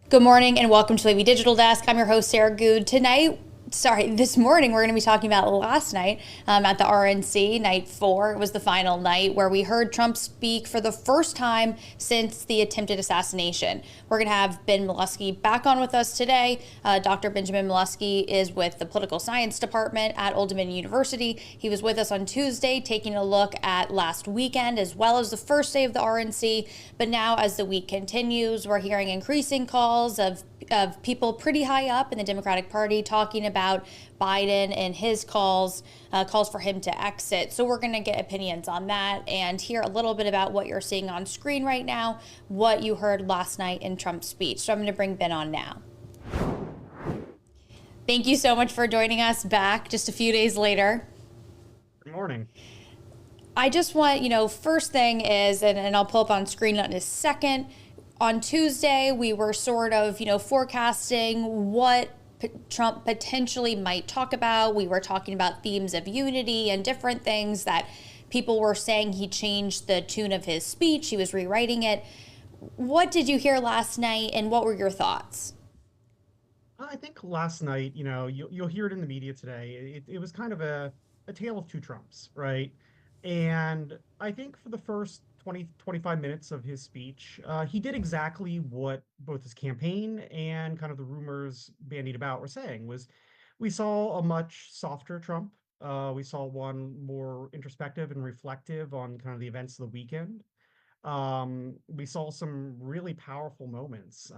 Good morning and welcome to Levy Digital Desk. I'm your host, Sarah Good. This morning, we're going to be talking about last night at the RNC, night 4. It was the final night where we heard Trump speak for the first time since the attempted assassination. We're going to have Ben Mileski back on with us today. Dr. Benjamin Mileski is with the Political Science Department at Old Dominion University. He was with us on Tuesday taking a look at last weekend as well as the first day of the RNC. But now, as the week continues, we're hearing increasing calls of people pretty high up in the Democratic Party talking about Biden and his calls for him to exit. So we're going to get opinions on that and hear a little bit about what you're seeing on screen right now, what you heard last night in Trump's speech. So I'm going to bring Ben on now. Thank you so much for joining us back just a few days later. Good morning. I just want, first thing is, and I'll pull up on screen in a second, on Tuesday, we were sort of, forecasting what Trump potentially might talk about. We were talking about themes of unity and different things that people were saying he changed the tune of his speech. He was rewriting it. What did you hear last night and what were your thoughts? I think last night, you'll hear it in the media today. It was kind of a tale of two Trumps, right? And I think for the first 20, 25 minutes of his speech, he did exactly what both his campaign and kind of the rumors bandied about were saying was we saw a much softer Trump. We saw one more introspective and reflective on kind of the events of the weekend. We saw some really powerful moments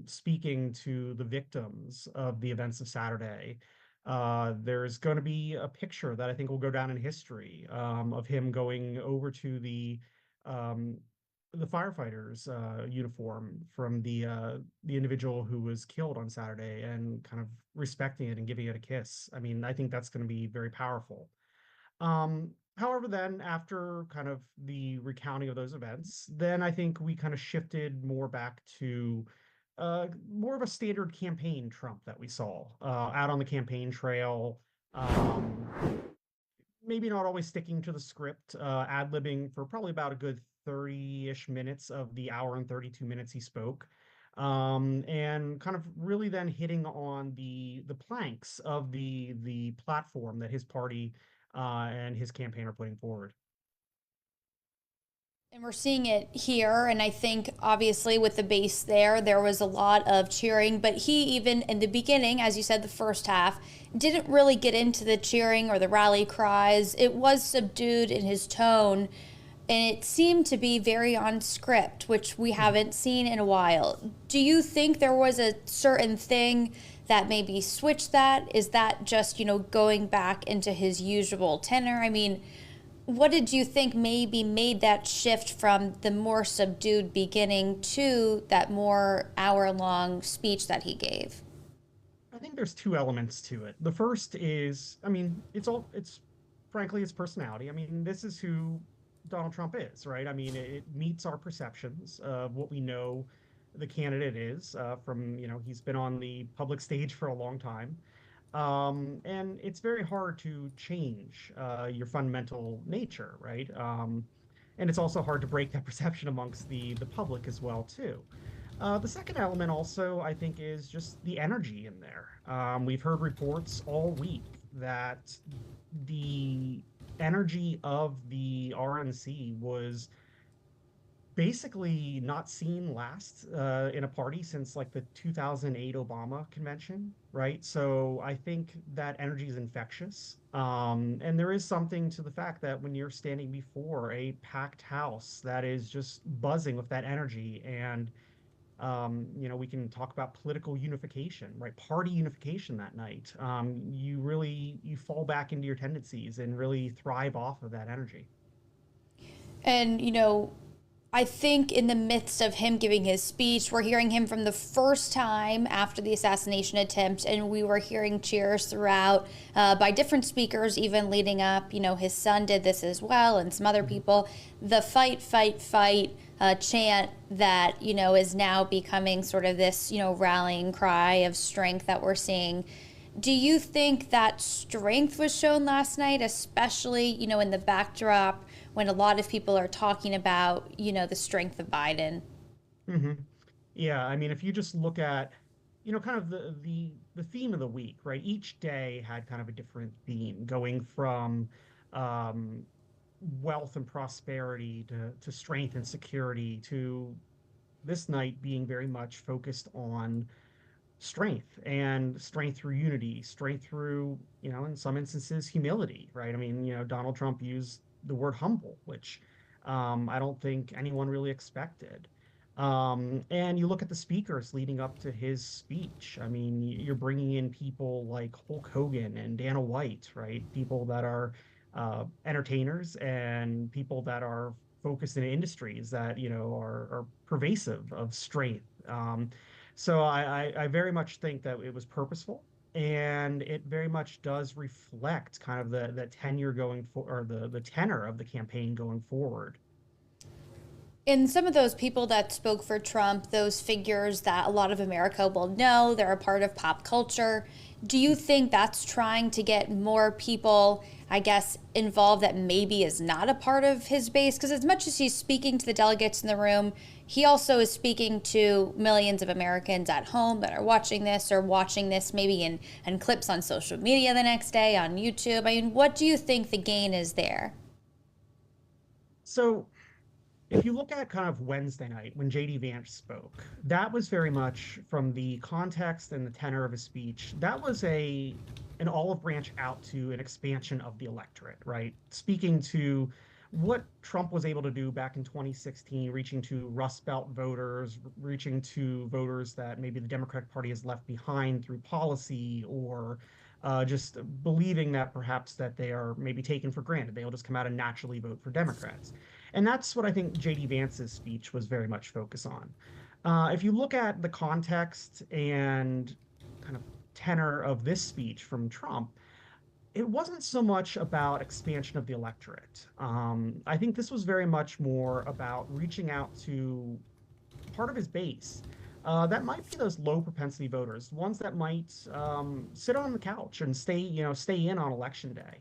speaking to the victims of the events of Saturday. There's going to be a picture that I think will go down in history of him going over to um, the firefighter's uniform from the individual who was killed on Saturday and kind of respecting it and giving it a kiss. I mean, I think that's going to be very powerful. However, then after kind of the recounting of those events, then I think we kind of shifted more back to more of a standard campaign Trump that we saw out on the campaign trail. Um, Maybe not always sticking to the script, ad-libbing for probably about a good 30-ish minutes of the hour and 32 minutes he spoke. And kind of really then hitting on the planks of the platform that his party and his campaign are putting forward. And we're seeing it here. And I think obviously with the base there was a lot of cheering. But he, even in the beginning, as you said, the first half, didn't really get into the cheering or the rally cries. It was subdued in his tone. And it seemed to be very on script, which we Mhm. haven't seen in a while. Do you think there was a certain thing that maybe switched that? Is that just, going back into his usual tenor? I mean, what did you think maybe made that shift from the more subdued beginning to that more hour-long speech that he gave? I think there's two elements to it. The first is, I mean, it's frankly, his personality. I mean, this is who Donald Trump is, right? I mean, it meets our perceptions of what we know the candidate is from, he's been on the public stage for a long time. And it's very hard to change your fundamental nature, right? And it's also hard to break that perception amongst the public as well, too. The second element also, I think, is just the energy in there. We've heard reports all week that the energy of the RNC was basically not seen last in a party since like the 2008 Obama convention, right? So I think that energy is infectious. And there is something to the fact that when you're standing before a packed house that is just buzzing with that energy and we can talk about political unification, right? Party unification that night. You fall back into your tendencies and really thrive off of that energy. And, I think in the midst of him giving his speech, we're hearing him from the first time after the assassination attempt, and we were hearing cheers throughout by different speakers, even leading up. His son did this as well, and some other Mhm. people. The fight, fight, fight chant that, is now becoming sort of this, rallying cry of strength that we're seeing. Do you think that strength was shown last night, especially, in the backdrop when a lot of people are talking about, the strength of Biden? Mhm. Yeah, I mean, if you just look at, kind of the theme of the week, right? Each day had kind of a different theme, going from um, wealth and prosperity to strength and security to this night being very much focused on strength and strength through unity, strength through, in some instances, humility, right? I mean, Donald Trump used the word humble, which I don't think anyone really expected. And you look at the speakers leading up to his speech. I mean, you're bringing in people like Hulk Hogan and Dana White, right? People that are entertainers and people that are focused in industries that, are pervasive of strength. So I very much think that it was purposeful, and it very much does reflect kind of the tenure going for or the tenor of the campaign going forward. And some of those people that spoke for Trump, those figures that a lot of America will know, they're a part of pop culture. Do you think that's trying to get more people, I guess, involved that maybe is not a part of his base? Because as much as he's speaking to the delegates in the room, he also is speaking to millions of Americans at home that are watching this or watching this maybe in clips on social media the next day on YouTube. I mean, what do you think the gain is there? So if you look at kind of Wednesday night when JD Vance spoke, that was very much from the context and the tenor of his speech. That was an olive branch out to an expansion of the electorate, right? Speaking to what Trump was able to do back in 2016, reaching to Rust Belt voters, reaching to voters that maybe the Democratic Party has left behind through policy or just believing that perhaps that they are maybe taken for granted. They'll just come out and naturally vote for Democrats. And that's what I think JD Vance's speech was very much focused on. If you look at the context and kind of tenor of this speech from Trump, it wasn't so much about expansion of the electorate. I think this was very much more about reaching out to part of his base. That might be those low propensity voters, ones that might sit on the couch and stay in on election day.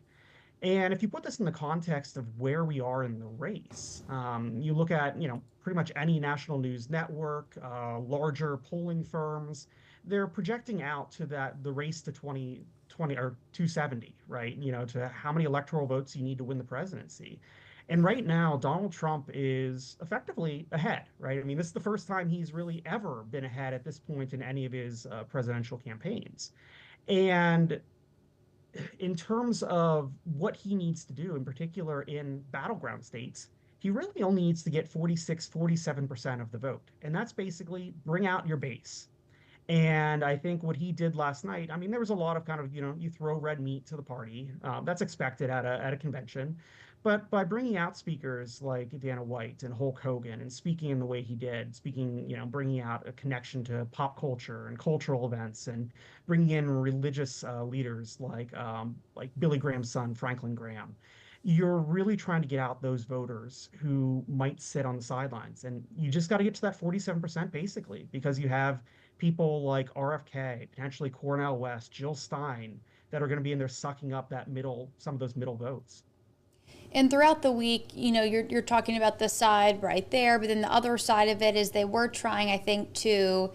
And if you put this in the context of where we are in the race, you look at, pretty much any national news network, larger polling firms, they're projecting out to the race to 2020 or 270, right? To how many electoral votes you need to win the presidency. And right now, Donald Trump is effectively ahead, right? I mean, this is the first time he's really ever been ahead at this point in any of his presidential campaigns. And in terms of what he needs to do, in particular in battleground states, he really only needs to get 46, 47% of the vote. And that's basically bring out your base. And I think what he did last night, I mean, there was a lot of kind of, you throw red meat to the party. That's expected at a convention. But by bringing out speakers like Dana White and Hulk Hogan and speaking in the way he did, speaking, bringing out a connection to pop culture and cultural events and bringing in religious leaders like Billy Graham's son, Franklin Graham, you're really trying to get out those voters who might sit on the sidelines. And you just got to get to that 47% basically, because you have people like RFK, potentially Cornel West, Jill Stein, that are going to be in there sucking up some of those middle votes. And throughout the week, you're talking about the side right there, but then the other side of it is they were trying, I think, to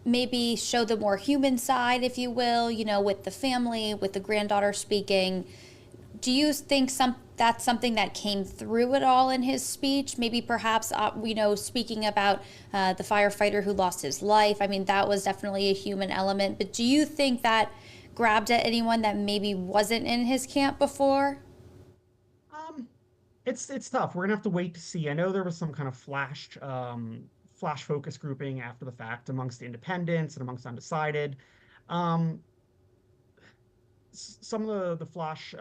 maybe show the more human side, if you will, with the family, with the granddaughter speaking. Do you think that's something that came through at all in his speech? Maybe perhaps, speaking about the firefighter who lost his life. I mean, that was definitely a human element. But do you think that grabbed at anyone that maybe wasn't in his camp before? Um, it's tough. We're gonna have to wait to see. I know there was some kind of flash focus grouping after the fact amongst independents and amongst undecided. Um, some of the flash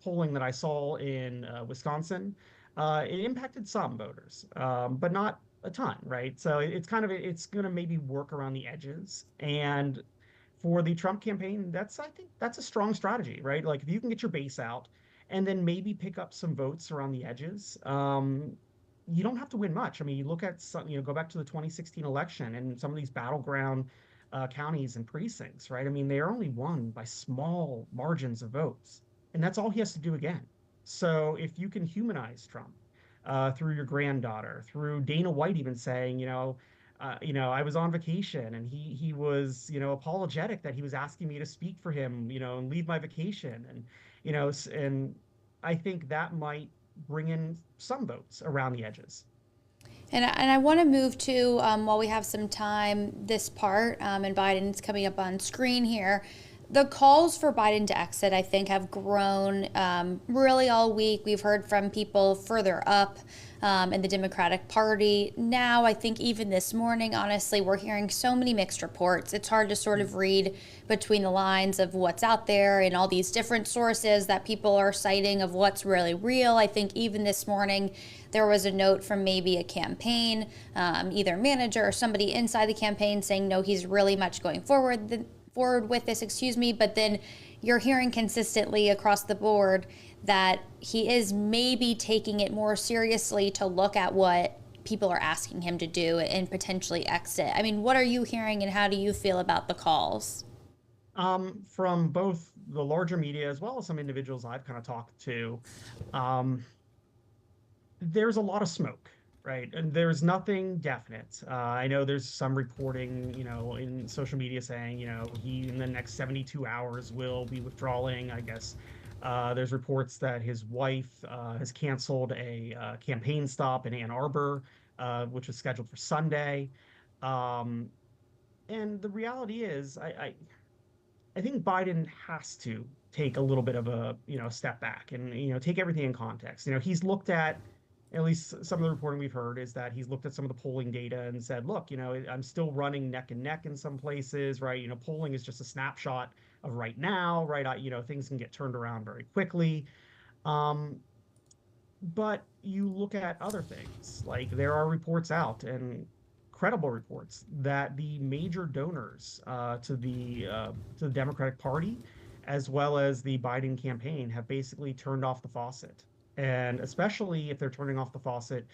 polling that I saw in Wisconsin, it impacted some voters, but not a ton, right? So it's going to maybe work around the edges. And for the Trump campaign, I think that's a strong strategy, right? Like if you can get your base out and then maybe pick up some votes around the edges, you don't have to win much. I mean, you look at some, go back to the 2016 election and some of these battleground counties and precincts, right? I mean, they are only won by small margins of votes, and that's all he has to do again. So if you can humanize Trump through your granddaughter, through Dana White even saying, I was on vacation and he was, apologetic that he was asking me to speak for him, and leave my vacation. And, and I think that might bring in some votes around the edges. And I want to move to, while we have some time, this part, and Biden's coming up on screen here. The calls for Biden to exit, I think, have grown really all week. We've heard from people further up in the Democratic Party. Now, I think even this morning, honestly, we're hearing so many mixed reports. It's hard to sort of read between the lines of what's out there and all these different sources that people are citing of what's really real. I think even this morning, there was a note from maybe a campaign, either manager or somebody inside the campaign saying, no, he's really much going forward with this, but then you're hearing consistently across the board that he is maybe taking it more seriously to look at what people are asking him to do and potentially exit. I mean, what are you hearing and how do you feel about the calls? From both the larger media as well as some individuals I've kind of talked to, um, there's a lot of smoke, right? And there's nothing definite. I know there's some reporting, in social media saying, he in the next 72 hours will be withdrawing. I guess there's reports that his wife has canceled a campaign stop in Ann Arbor, which was scheduled for Sunday. Um, and the reality is, I think Biden has to take a little bit of a, step back and, take everything in context. He's looked at least some of the reporting we've heard is that he's looked at some of the polling data and said, look, I'm still running neck and neck in some places, right? Polling is just a snapshot of right now, right? Things can get turned around very quickly. Um, but you look at other things, like there are reports out and credible reports that the major donors to the Democratic Party, as well as the Biden campaign, have basically turned off the faucet. And especially if they're turning off the faucet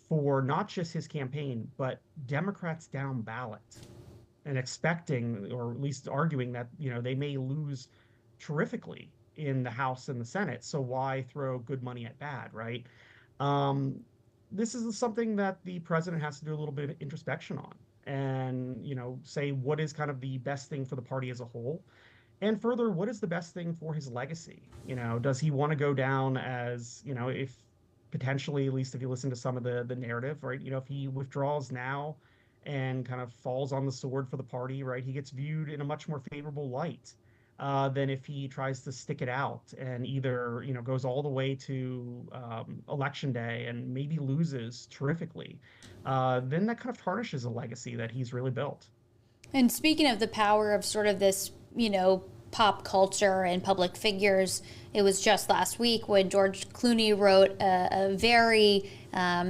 for not just his campaign, but Democrats down ballot and expecting, or at least arguing that, they may lose terrifically in the House and the Senate. So why throw good money at bad, right? Um, this is something that the president has to do a little bit of introspection on and, say what is kind of the best thing for the party as a whole. And further, what is the best thing for his legacy? Does he want to go down as, if potentially, at least if you listen to some of the narrative, right? If he withdraws now and kind of falls on the sword for the party, right, he gets viewed in a much more favorable light than if he tries to stick it out and either, goes all the way to election day and maybe loses terrifically. Then that kind of tarnishes a legacy that he's really built. And speaking of the power of sort of this, pop culture and public figures, it was just last week when George Clooney wrote a very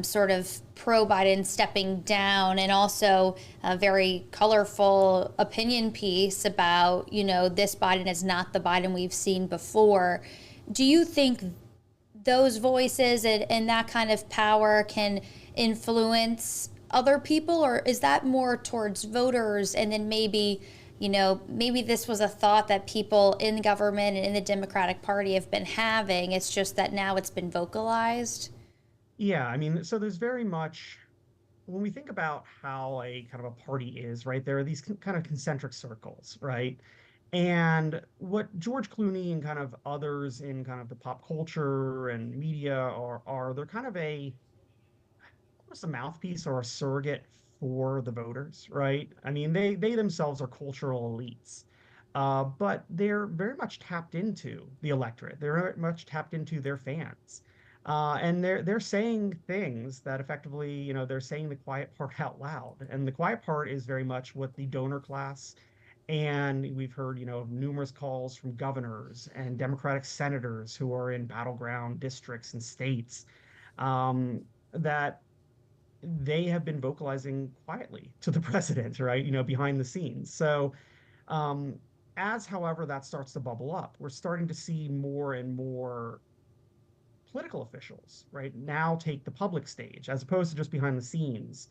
sort of pro Biden stepping down and also a very colorful opinion piece about, this Biden is not the Biden we've seen before. Do you think those voices and that kind of power can influence other people, or is that more towards voters and then maybe this was a thought that people in government and in the Democratic Party have been having. It's just that now it's been vocalized. Yeah, I mean, so there's very much when we think about how a kind of a party is, right, there are these kind of concentric circles, right? And what George Clooney and kind of others in kind of the pop culture and media are they're kind of almost a mouthpiece or a surrogate for the voters, right? I mean, they themselves are cultural elites, but they're very much tapped into the electorate. They're very much tapped into their fans, and they're saying things that effectively, they're saying the quiet part out loud, and the quiet part is very much what the donor class. And we've heard, numerous calls from governors and Democratic senators who are in battleground districts and states that they have been vocalizing quietly to the president, right? Behind the scenes. So, um, as however that starts to bubble up, we're starting to see more and more political officials, right, now take the public stage as opposed to just behind the scenes,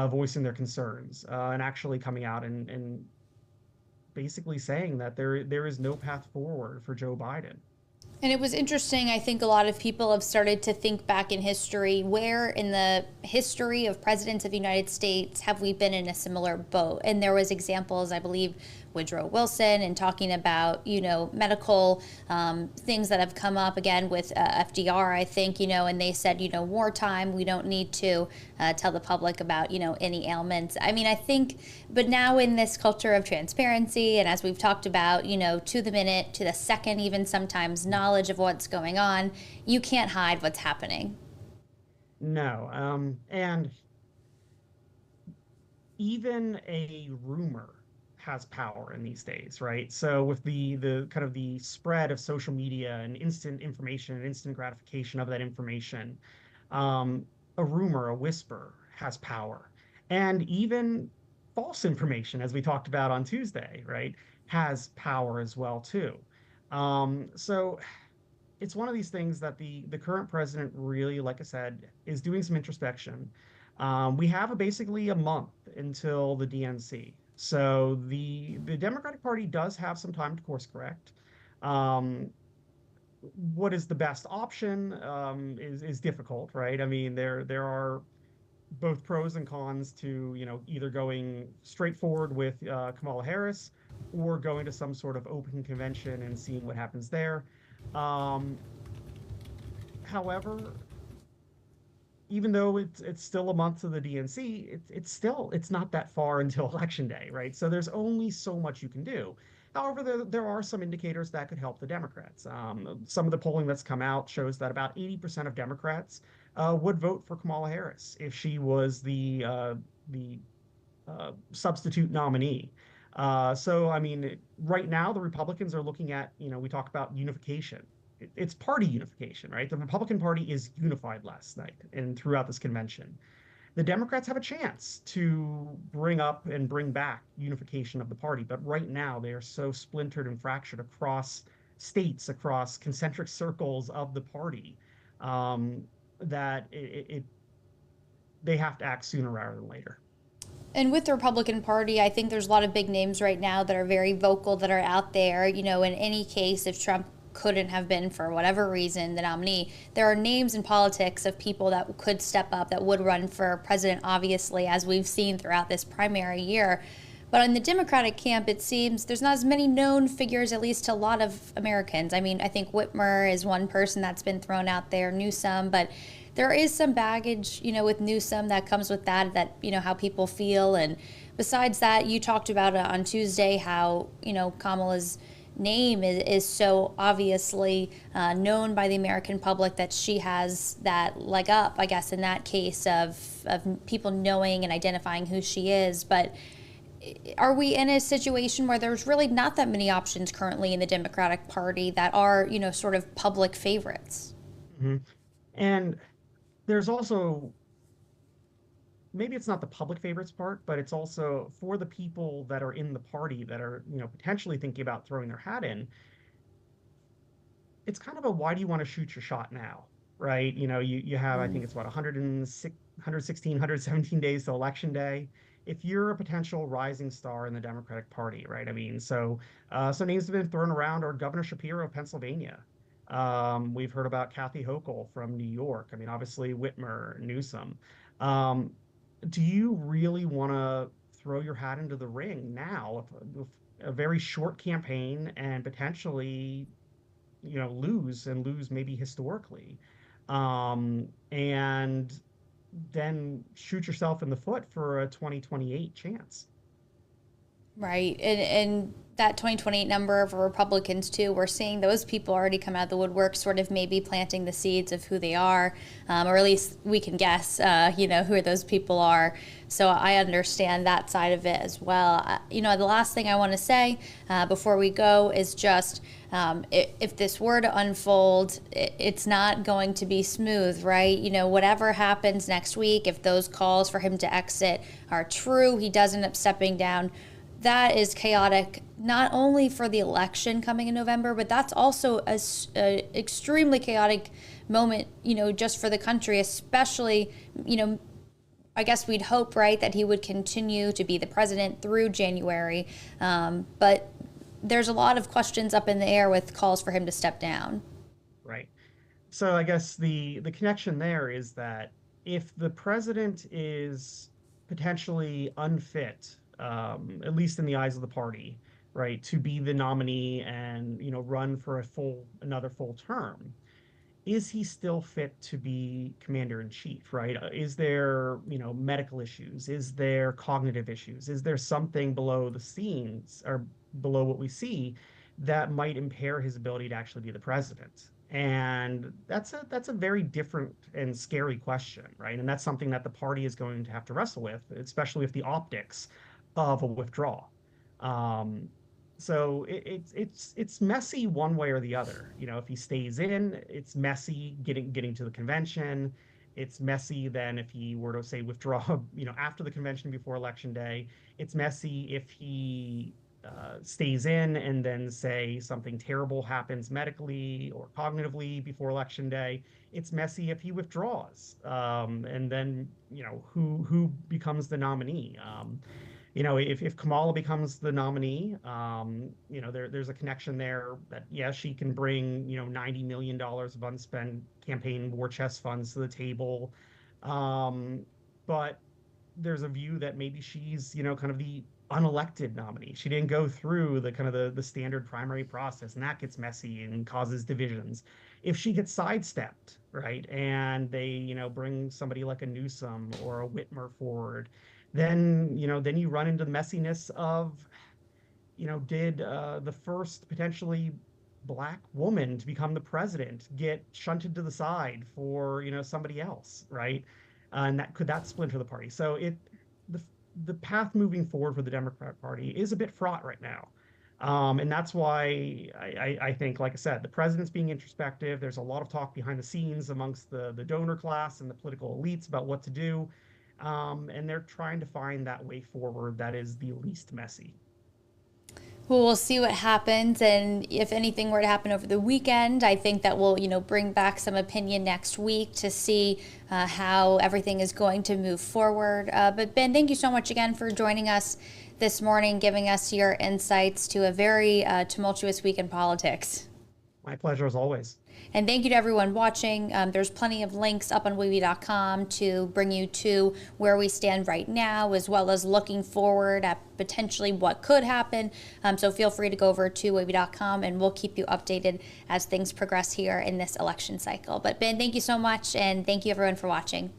voicing their concerns and actually coming out and basically saying that there is no path forward for Joe Biden. And it was interesting. I think a lot of people have started to think back in history. Where in the history of presidents of the United States have we been in a similar boat? And there was examples, I believe, Woodrow Wilson, and talking about, medical things that have come up again with FDR, I think, and they said, wartime, we don't need to tell the public about, any ailments. I mean, I think, but now in this culture of transparency, and as we've talked about, to the minute, to the second, even sometimes knowledge of what's going on, you can't hide what's happening. No, and even a rumor has power in these days, right? So with the kind of the spread of social media and instant information and instant gratification of that information, um, a rumor, a whisper has power. And even false information, as we talked about on Tuesday, right, has power as well too. So it's one of these things that the current president really, like I said, is doing some introspection. We have basically a month until the DNC, so the Democratic Party does have some time to course correct. Um, what is the best option is difficult, right? I mean, there are both pros and cons to either going straight forward with Kamala Harris or going to some sort of open convention and seeing what happens there. Um, However, even though it's still a month to the DNC, it's not that far until election day, right? So there's only so much you can do. However, there are some indicators that could help the Democrats. Some of the polling that's come out shows that about 80% of Democrats would vote for Kamala Harris if she was the substitute nominee. So, I mean, right now the Republicans are looking at, we talk about unification. It's party unification, right? The Republican Party is unified last night and throughout this convention. The Democrats have a chance to bring up and bring back unification of the party, but right now they are so splintered and fractured across states, across concentric circles of the party, um, that they have to act sooner rather than later. And with the Republican Party, I think there's a lot of big names right now that are very vocal, that are out there. In any case, if Trump couldn't have been, for whatever reason, the nominee, there are names in politics of people that could step up, that would run for president, obviously, as we've seen throughout this primary year. But in the Democratic camp, it seems there's not as many known figures, at least to a lot of Americans. I mean, I think Whitmer is one person that's been thrown out there, Newsom, but there is some baggage, with Newsom that comes with that, how people feel. And besides that, you talked about it on Tuesday, how, Kamala's name is so obviously known by the American public, that she has that leg up, I guess, in that case of people knowing and identifying who she is. But are we in a situation where there's really not that many options currently in the Democratic Party that are, sort of public favorites? Mhm. And there's also, maybe it's not the public favorites part, but it's also for the people that are in the party that are, potentially thinking about throwing their hat in. It's kind of a, why do you want to shoot your shot now? Right? You have, I think it's what, 106, 116, 117 days to election day. If you're a potential rising star in the Democratic Party, right? I mean, so some names have been thrown around, or Governor Shapiro of Pennsylvania. We've heard about Kathy Hochul from New York. I mean, obviously Whitmer, Newsom. Um, do you really want to throw your hat into the ring now with a very short campaign and potentially, lose maybe historically, and then shoot yourself in the foot for a 2028 chance? Right. And that 2028 number for Republicans, too, we're seeing those people already come out of the woodwork, sort of maybe planting the seeds of who they are, or at least we can guess, who those people are. So I understand that side of it as well. The last thing I want to say before we go is just if this were to unfold, it's not going to be smooth, right? Whatever happens next week, if those calls for him to exit are true, he does end up stepping down. That is chaotic, not only for the election coming in November, but that's also a extremely chaotic moment, just for the country, especially, I guess we'd hope, right, that he would continue to be the president through January. But there's a lot of questions up in the air with calls for him to step down. So I guess the connection there is that if the president is potentially unfit, at least in the eyes of the party, right, to be the nominee and run for another full term, is he still fit to be commander in chief, right? Is there, medical issues? Is there cognitive issues? Is there something below the scenes or below what we see that might impair his ability to actually be the president? And that's a very different and scary question, right? And that's something that the party is going to have to wrestle with, especially with the optics of a withdrawal. Um, so it's messy one way or the other. If he stays in, it's messy getting to the convention. It's messy then if he were to say withdraw, after the convention before election day. It's messy if he stays in and then say something terrible happens medically or cognitively before election day. It's messy if he withdraws, and then who becomes the nominee. If Kamala becomes the nominee, there's a connection there that, yeah, she can bring, $90 million of unspent campaign war chest funds to the table. Um, but there's a view that maybe she's, kind of the unelected nominee. She didn't go through the kind of the standard primary process, and that gets messy and causes divisions. If she gets sidestepped, right, and they, bring somebody like a Newsom or a Whitmer forward, then you run into the messiness of, did the first potentially black woman to become the president get shunted to the side for, somebody else, right? And that splinter the party. So the the path moving forward for the Democrat Party is a bit fraught right now. And that's why I think, like I said, the president's being introspective. There's a lot of talk behind the scenes amongst the donor class and the political elites about what to do. And they're trying to find that way forward that is the least messy. Well, we'll see what happens, and if anything were to happen over the weekend, I think that we'll, bring back some opinion next week to see how everything is going to move forward. But Ben, thank you so much again for joining us this morning, giving us your insights to a very tumultuous week in politics. My pleasure as always. And thank you to everyone watching. There's plenty of links up on wavy.com to bring you to where we stand right now, as well as looking forward at potentially what could happen. So feel free to go over to wavy.com and we'll keep you updated as things progress here in this election cycle. But Ben, thank you so much, and thank you everyone for watching.